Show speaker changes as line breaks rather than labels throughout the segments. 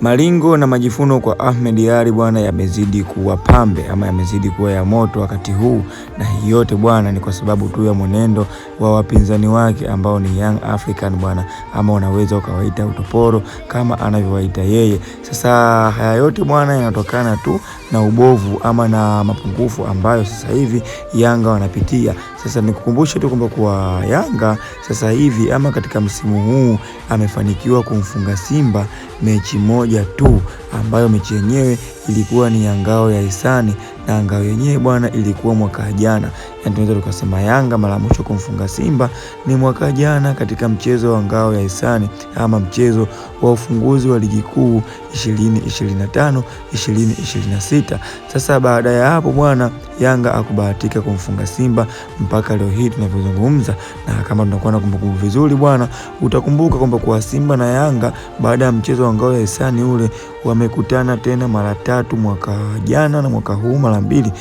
Maringo na majifuno kwa Ahmed Ally bwana yamezidi kuwa pambe ama yamezidi kuwa ya moto wakati huu, na hii yote bwana ni kwa sababu tu ya mwenendo wa wapinzani wake ambao ni Young African bwana, ama unaweza ukawaita utoporo kama anavyowaita yeye. Sasa haya yote bwana yanatokana tu na ubovu ama na mapungufu ambayo sasa hivi Yanga wanapitia. Sasa nikukumbushe tu kwamba kwa Yanga sasa hivi ama katika msimu huu amefanikiwa kumfunga Simba mechi moja tu, ambayo mechi yenyewe ilikuwa ni ya ngao ya hisani, na ngao yenyewe bwana ilikuwa mwaka jana. Yani tunaweza tukasema Yanga mara mwisho kumfunga Simba ni mwaka jana katika mchezo wa ngao ya hisani ama mchezo wa ufunguzi wa ligi kuu 2025-2026. Sasa baada ya hapo bwana Yanga akubahatika kumfunga Simba mpaka leo hii tunavyozungumza. Na kama tunakuwa na kumbukumbu vizuri bwana, utakumbuka kwamba kwa Simba na Yanga baada ya mchezo wa ngao ya hisani ule wamekutana tena mara tatu, mwaka jana na mwaka huu mara mbili.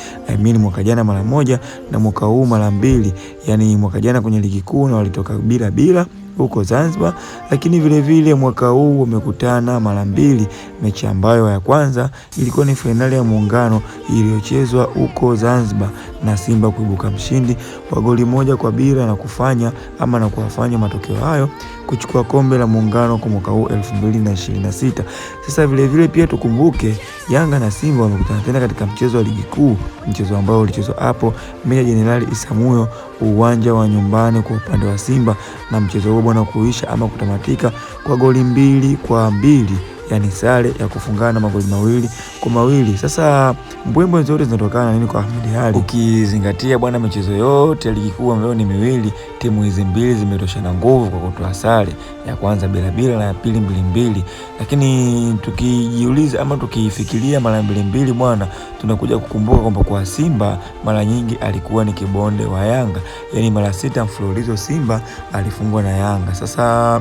Mwaka jana mara moja na mwaka huu mara mbili. Yani mwaka jana kwenye ligi kuu na walitoka bila huko Zanzibar, lakini vile vile mwaka huu wamekutana mara mbili. Mechi ambayo ya kwanza ilikuwa ni finali ya Muungano iliyochezwa huko Zanzibar na Simba kuibuka mshindi wa goli 1-0 na kufanya ama na kuwafanya matokeo hayo kuchukua kombe la Muungano kwa mwaka huu 2026. Sasa vile vile pia tukumbuke Yanga na Simba wamekutana tena katika mchezo wa ligi kuu, mchezo ambao ulichezwa hapo Meja Jenerali Isamuhyo, uwanja wa nyumbani kwa upande wa Simba, na mchezo huo bwana kuisha ama kutamatika kwa goli 2-2, yani sare ya kufungana magoli 2-2. Sasa mbwembwe zote zinatokana na nini kwa Ahmed Ally? Ukizingatia bwana michezo yote ya ligi kuu ambayo ni miwili, timu hizi mbili zimetoshana nguvu kwa kutoa sare, ya kwanza bila na ya pili 2-2. Lakini tukijiuliza ama tukifikiria mara 2-2 bwana, tunakuja kukumbuka kwamba kwa Simba mara nyingi alikuwa ni kibonde wa Yanga, yani mara 6 mfululizo Simba alifungwa na Yanga. Sasa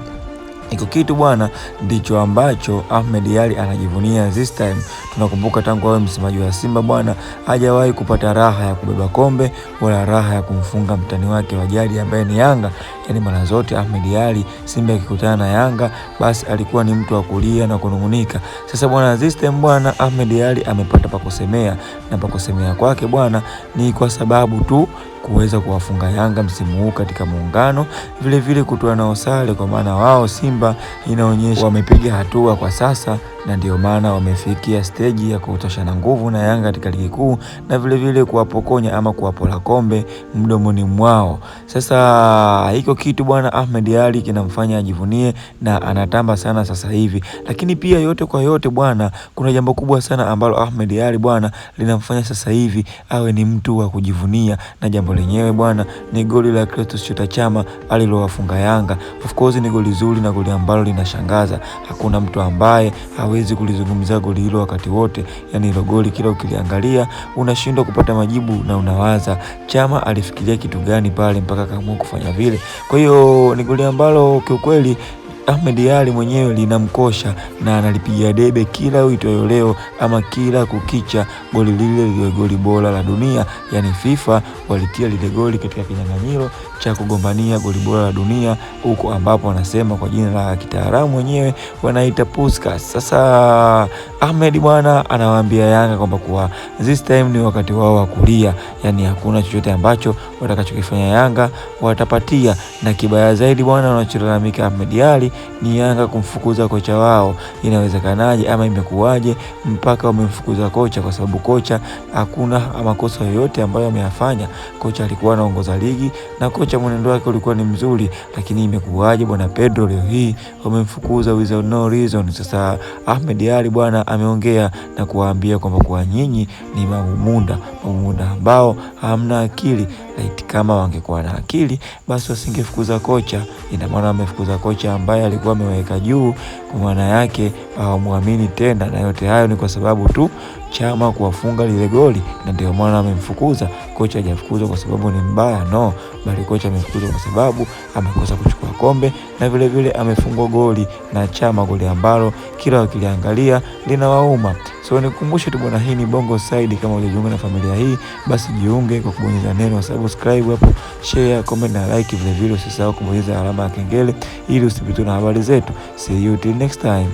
iko kitu bwana ndicho ambacho Ahmed Ally anajivunia this time. Tunakumbuka tangu awe msemaji wa Simba bwana hajawahi kupata raha ya kubeba kombe wala raha ya kumfunga mtani wake wa jadi ambaye ni Yanga. Yani mara zote Ahmed Ally Simba ikikutana na Yanga basi alikuwa ni mtu wa kulia na kunungunika. Sasa bwana this time bwana Ahmed Ally amepata pa kusemea, na pa kusemea kwake bwana ni kwa sababu tu kuweza kuwafunga Yanga msimu huu katika Muungano, vile vile kutoa nao sare, kwa maana wao Simba inaonyesha wamepiga hatua kwa sasa, na ndio maana wamefikia stage ya kutoshana nguvu na Yanga katika ligi kuu, na vile vile kuwapokonya ama kuwapola kombe mdomoni mwao. Sasa hiko kitu bwana Ahmed Ally kinamfanya ajivunie na anatamba sana sasa hivi. Lakini pia yote kwa yote bwana, kuna jambo kubwa sana ambalo Ahmed Ally bwana linamfanya sasa hivi awe ni mtu wa kujivunia, na jambo lenyewe bwana ni goli la Clatous Chota Chama alilowafunga Yanga. Of course ni goli zuri na goli ambalo linashangaza. Hakuna mtu ambaye hawezi kulizungumzia goli hilo wakati wote. Yani hilo goli kila ukiliangalia unashindwa kupata majibu na unawaza Chama alifikiria kitu gani pale mpaka kaamua kufanya vile. Kwa hiyo ni goli ambalo kiukweli Ahmed Ally mwenyewe linamkosha na analipigia debe kila uitwayo leo ama kila kukicha. Goli lile goli bora la dunia, yani FIFA walitia lile goli katika kinyang'anyiro cha kugombania goli bora la dunia, huko ambapo wanasema kwa jina la kitaalamu wenyewe wanaita Puskas. Sasa Ahmed bwana anawaambia Yanga kwamba kwa this time ni wakati wao wa kulia, yani hakuna chochote ambacho watakachokifanya Yanga watapatia. Na kibaya zaidi bwana wanacholalamika Ahmed Ally ni Yanga kumfukuza kocha wao. Inawezekanaje ama imekuwaje mpaka wamemfukuza kocha? Kwa sababu kocha hakuna makosa yoyote ambayo ameyafanya. Kocha alikuwa anaongoza ligi na kocha mwenendo wake ulikuwa ni mzuri, lakini imekuwaje bwana Pedro leo hii wamemfukuza without no reason? Sasa Ahmed Ally bwana ameongea na kuwaambia kwamba kwa nyinyi ni mamunda ambao hamna akili. Laiti kama wangekuwa na akili basi wasingefukuza kocha. Ina maana wamefukuza kocha ambaye alikuwa ameweka juu, kwa maana yake hawamwamini tena, na yote hayo ni kwa sababu tu Chama kuwafunga lile goli, na ndio maana amemfukuza. Kocha hajafukuzwa kwa sababu ni mbaya, no, bali kocha amefukuzwa kwa sababu amekosa kuchukua kombe, na vile vile amefungwa goli na Chama, goli ambalo kila wakiliangalia linawauma. So nikukumbushe tu bwana, hii ni Bongo Side. Kama hujajiunga na familia hii basi jiunge kwa kubonyeza neno subscribe hapo, share, comment na like. Vile vile usisahau kubonyeza alama ya kengele ili usipitwe na habari zetu. See you till next time.